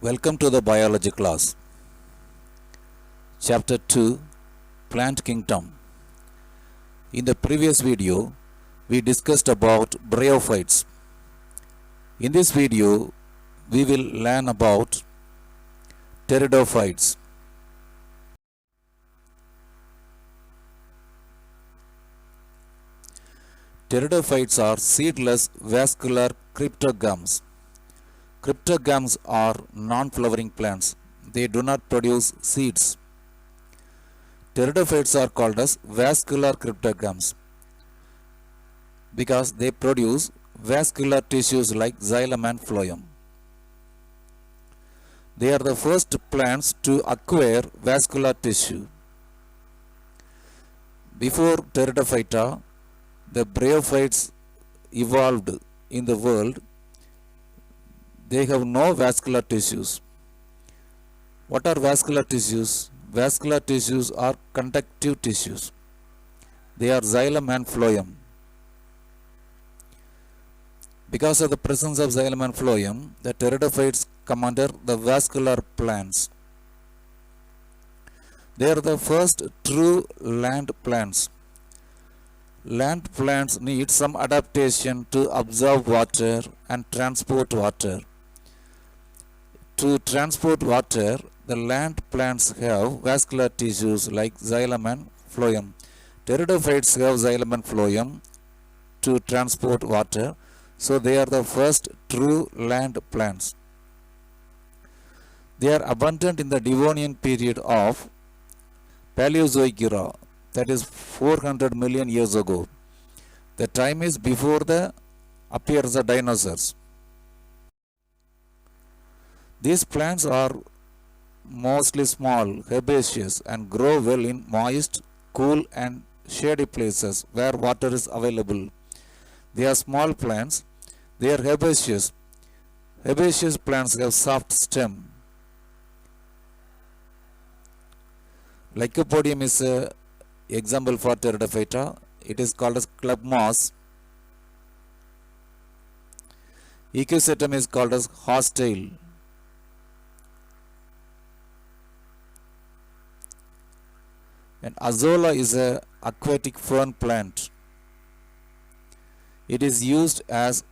Welcome to the biology class. Chapter 2, Plant Kingdom. In the previous video, we discussed about bryophytes. In this video, we will learn about pteridophytes. Pteridophytes are seedless vascular cryptogams. Cryptogams are non-flowering plants. They do not produce seeds. Pteridophytes are called as vascular cryptogams because they produce vascular tissues like xylem and phloem. They are the first plants to acquire vascular tissue. Before Pteridophyta, the bryophytes evolved in the world. They have no vascular tissues. What are vascular tissues? Vascular tissues are conductive tissues. They are xylem and phloem. Because of the presence of xylem and phloem, the pteridophytes come under the vascular plants. They are the first true land plants. Land plants need some adaptation to absorb water and transport water. To transport water, the land plants have vascular tissues like xylem and phloem. Pteridophytes have xylem and phloem to transport water, so they are the first true land plants. They are abundant in the Devonian period of Paleozoic era, that is 400 million years ago. The time is before the appearance of dinosaurs. These plants are mostly small, herbaceous, and grow well in moist, cool, and shady places where water is available. They are small plants. They are herbaceous. Herbaceous plants have soft stem. Lycopodium is an example for Pteridophyta. It is called as club moss. Equisetum is called as horsetail. And Azolla is an aquatic fern plant. It is used as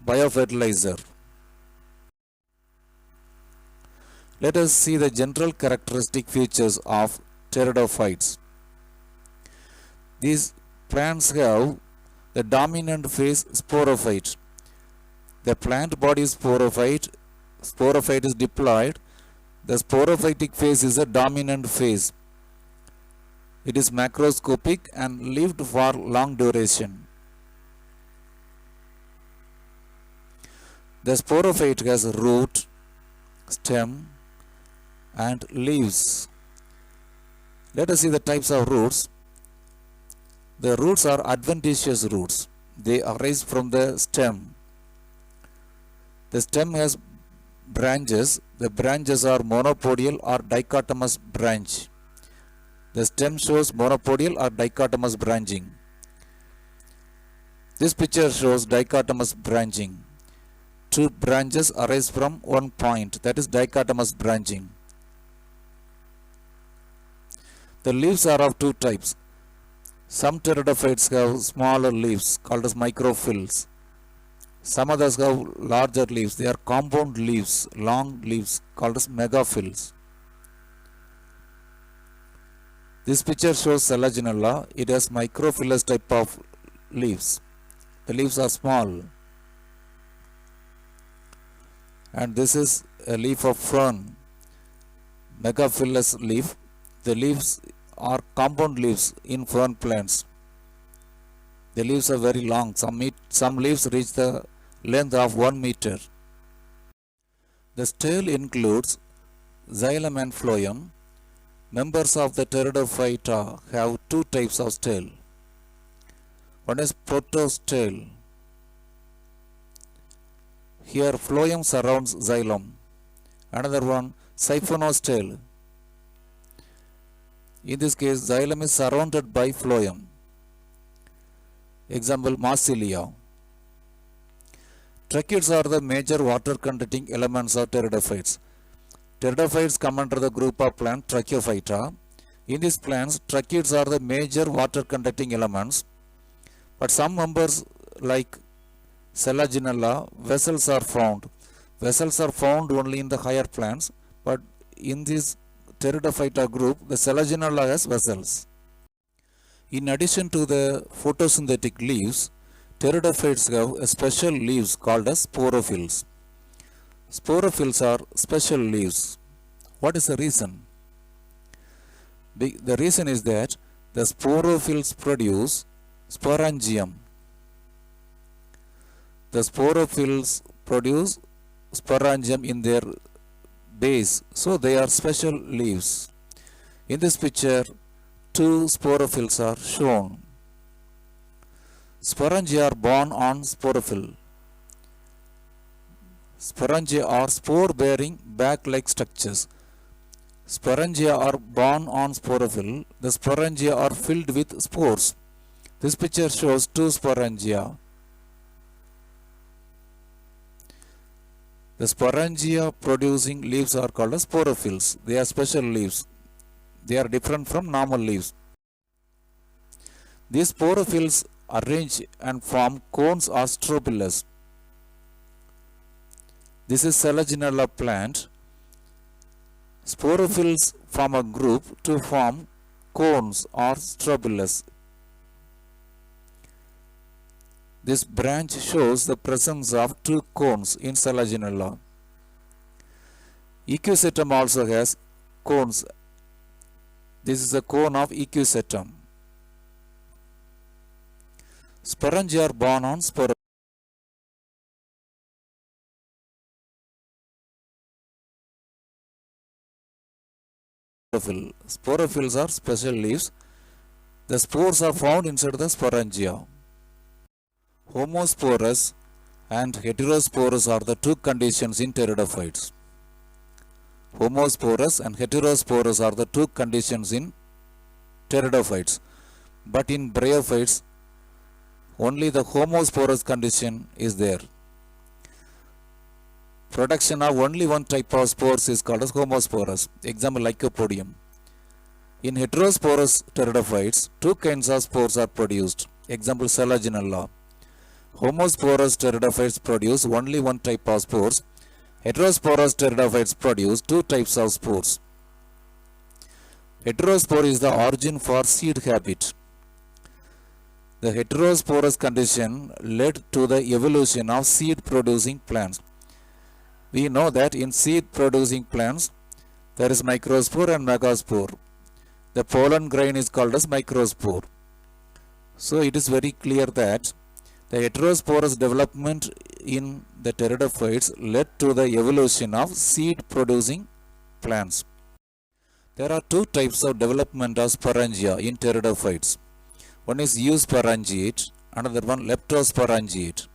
biofertilizer. Let us see the general characteristic features of pteridophytes. These plants have the dominant phase sporophyte. The plant body is sporophyte. Sporophyte is diploid. The sporophytic phase is a dominant phase. It is macroscopic and lived for long duration. The sporophyte has root, stem, and leaves. Let us see the types of roots. The roots are adventitious roots. They arise from the stem. The stem has branches. The branches are monopodial or dichotomous branch. The stem shows monopodial or dichotomous branching. This picture shows dichotomous branching. Two branches arise from one point, that is dichotomous branching. The leaves are of two types. Some pteridophytes have smaller leaves called as microphylla. Some others have larger leaves. They are compound leaves, long leaves called as megaphylla. This picture shows Selaginella. It has microphyllous type of leaves. The leaves are small. And this is a leaf of fern, megaphyllous leaf. The leaves are compound leaves in fern plants. The leaves are very long. Some leaves reach the length of 1 meter. The stele includes xylem and phloem. Members of the Pteridophyta have two types of stele. One is protostele. Here phloem surrounds xylem. Another one, siphonostele. In this case, xylem is surrounded by phloem. Example, Marsilia. Tracheids are the major water-containing elements of pteridophytes. Pteridophytes come under the group of plant Tracheophyta. In these plants, tracheids are the major water-containing elements, but some members like Selaginella, vessels are found. Vessels are found only in the higher plants, but in this Pteridophyta group, the Selaginella has vessels. In addition to the photosynthetic leaves, pteridophytes have a special leaves called as sporophylls. Sporophylls are special leaves. What is the reason? The reason is that the sporophylls produce sporangium. The sporophylls produce sporangium in their base, so they are special leaves. In this picture, two sporophylls are shown. Sporangia are born on sporophyll. Sporangia are spore-bearing back-like structures. Sporangia are born on sporophyll. The sporangia are filled with spores. This picture shows two sporangia. The sporangia producing leaves are called as sporophylls. They are special leaves. They are different from normal leaves. These sporophylls arrange and form cones or strobilus. This is Selaginella plant. Sporophylls form a group to form cones or strobilus. This branch shows the presence of two cones in Selaginella. Equisetum also has cones. This is a cone of Equisetum. Sporangia are born on sporophylls. Sporophylls are special leaves. The spores are found inside the sporangia. Homosporous and heterosporous are the two conditions in pteridophytes. Homosporous and heterosporous are the two conditions in pteridophytes. But in bryophytes, only the homosporous condition is there. Production of only one type of spores is called as homosporous. Example, Lycopodium. In heterosporous pteridophytes, two kinds of spores are produced. Example, Selaginella. Homosporous pteridophytes produce only one type of spores. Heterosporous pteridophytes produce two types of spores. Heterospore is the origin for seed habit. The heterosporous condition led to the evolution of seed-producing plants. We know that in seed-producing plants, there is microspore and megaspore. The pollen grain is called as microspore. So it is very clear that the heterosporous development in the pteridophytes led to the evolution of seed-producing plants. There are two types of development of sporangia in pteridophytes. One is eusporangiate, another one leptosporangiate.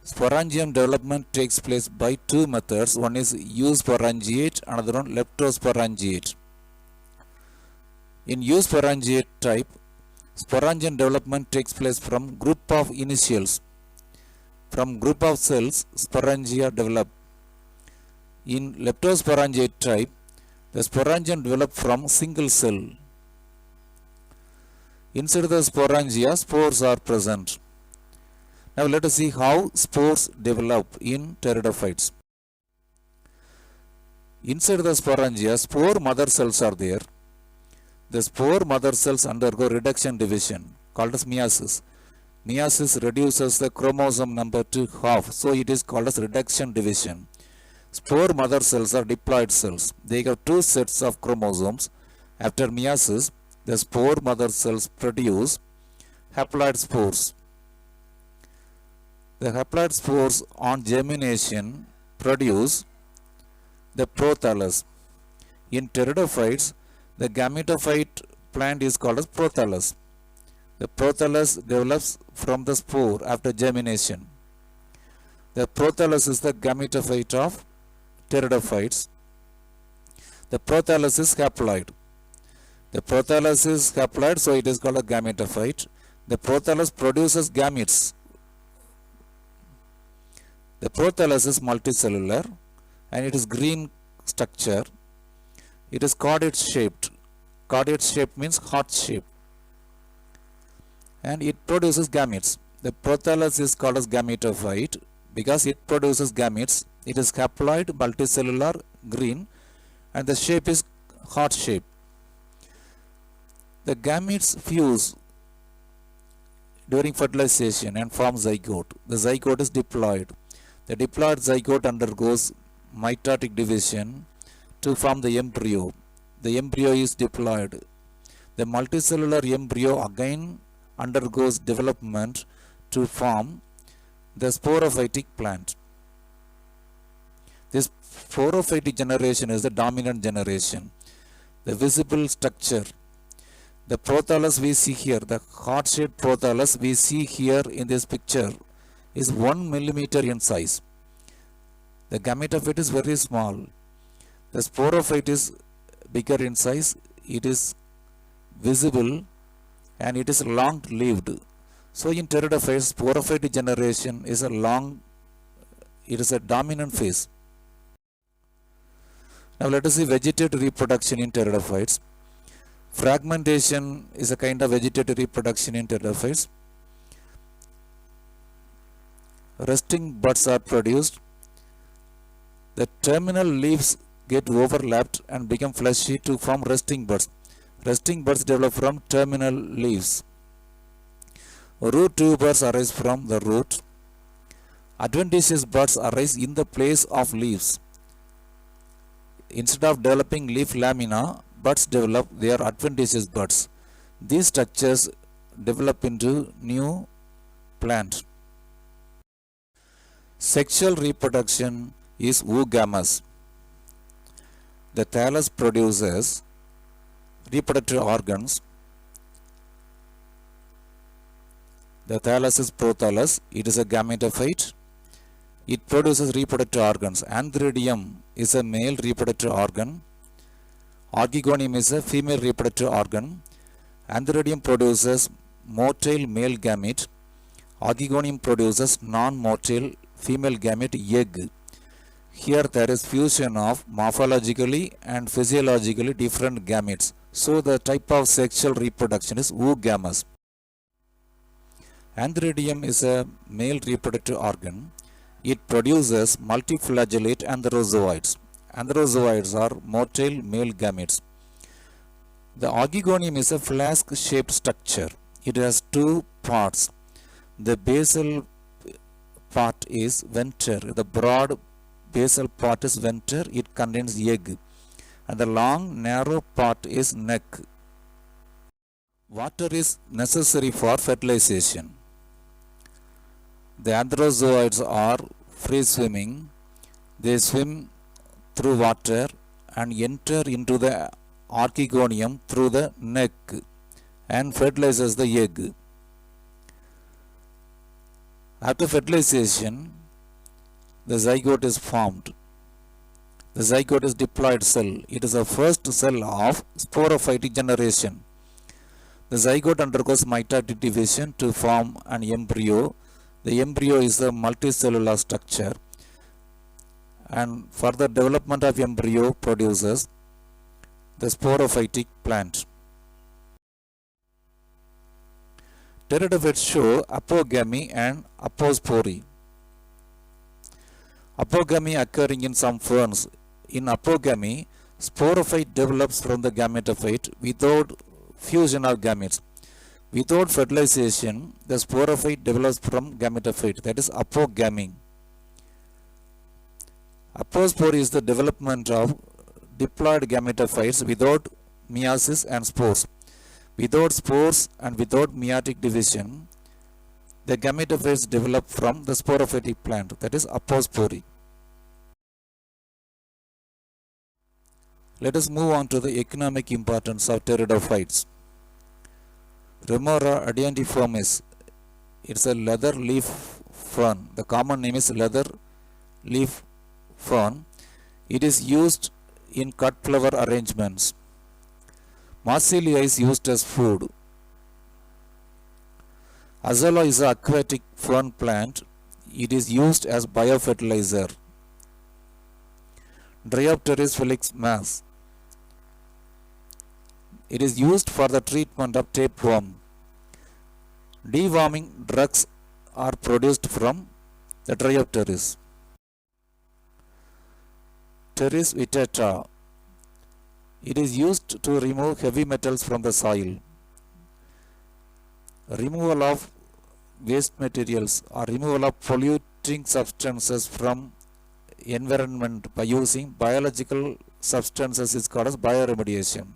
Sporangium development takes place by two methods. One is eusporangiate, another one leptosporangiate. In eusporangiate type, sporangium development takes place from group of initials. From group of cells, sporangia develop. In leptosporangiate type, the sporangium develop from single cell. Inside the sporangia, spores are present. Now let us see how spores develop in pteridophytes. Inside the sporangia, spore mother cells are there. The spore mother cells undergo reduction division called as meiosis. Meiosis reduces the chromosome number to half, so it is called as reduction division. Spore mother cells are diploid cells. They have two sets of chromosomes. After meiosis, the spore mother cells produce haploid spores. The haploid spores on germination produce the prothallus. In pteridophytes, the gametophyte plant is called as prothallus. The prothallus develops from the spore after germination. The prothallus is the gametophyte of pteridophytes. The prothallus is haploid. The prothallus is haploid, so it is called a gametophyte. The prothallus produces gametes. The prothallus is multicellular and it is green structure. It is chordate shaped. Chordate shape means heart shape. And it produces gametes. The prothallus is called as gametophyte because it produces gametes. It is haploid, multicellular, green, and the shape is heart shape. The gametes fuse during fertilization and form zygote. The zygote is diploid. The diploid zygote undergoes mitotic division to form the embryo. The embryo is diploid. The multicellular embryo again undergoes development to form the sporophytic plant. This sporophytic generation is the dominant generation. The visible structure, the prothallus we see here, the heart-shaped prothallus we see here in this picture is 1 millimeter in size. The gametophyte is very small. The sporophyte is bigger in size. It is visible and it is long-lived. So in pteridophytes, sporophytic generation is it is a dominant phase. Now let us see vegetative reproduction in pteridophytes. Fragmentation is a kind of vegetative reproduction in pteridophytes. Resting buds are produced. The terminal leaves get overlapped and become fleshy to form resting buds. Resting buds develop from terminal leaves. Root tubers arise from the root. Adventitious buds arise in the place of leaves. Instead of developing leaf lamina, buds develop their adventitious buds. These structures develop into new plant. Sexual reproduction is oogamous. The thallus produces reproductive organs. The thallus is prothallus. It is a gametophyte. It produces reproductive organs. Antheridium is a male reproductive organ. Archegonium is a female reproductive organ. Antheridium produces motile male gamete. Archegonium produces non-motile female gamete egg. Here there is fusion of morphologically and physiologically different gametes. So the type of sexual reproduction is oogamous. Antheridium is a male reproductive organ. It produces multiflagellate antherozoids. Antherozoids are motile male gametes. The archegonium is a flask-shaped structure. It has two parts. The basal part is venter. The broad basal part is venter. It contains egg. And the long, narrow part is neck. Water is necessary for fertilization. The antherozoids are free swimming. They swim through water and enter into the archegonium through the neck and fertilizes the egg. After fertilization, the zygote is formed. The zygote is diploid cell. It is the first cell of sporophytic generation. The zygote undergoes mitotic division to form an embryo. The embryo is a multicellular structure, and further development of embryo produces the sporophytic plant. Pteridophytes show apogamy and apospory. Apogamy occurring in some ferns. In apogamy, sporophyte develops from the gametophyte without fusion of gametes. Without fertilization, the sporophyte develops from gametophyte, that is apogamy. Apospory is the development of diploid gametophytes without meiosis and spores. Without spores and without meiotic division, the gametophytes develop from the sporophytic plant, that is apospory. Let us move on to the economic importance of pteridophytes. Remora adiantiformis, it's a leather leaf fern. The common name is leather leaf fern. It is used in cut flower arrangements. Marsilia is used as food. Azolla is an aquatic fern plant. It is used as biofertilizer. Dryopteris felix mass. It is used for the treatment of tapeworm. Deworming drugs are produced from the Dryopteris. Pteris vittata. It is used to remove heavy metals from the soil. Removal of waste materials or removal of polluting substances from environment by using biological substances is called as bioremediation.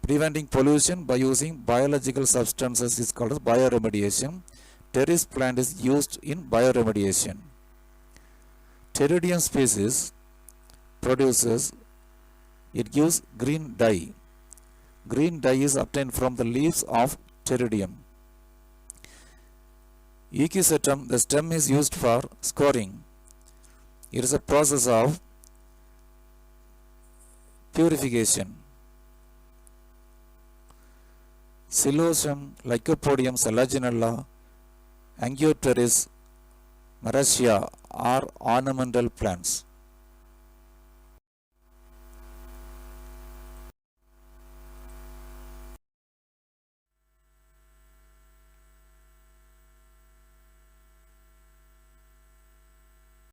Preventing pollution by using biological substances is called as bioremediation. Pteris plant is used in bioremediation. Pteridium species produces, it gives green dye. Green dye is obtained from the leaves of pteridium. Equisetum, the stem is used for scoring. It is a process of purification. Silosium, Lycopodium, Selaginella, Angiopteris, Maracia are ornamental plants.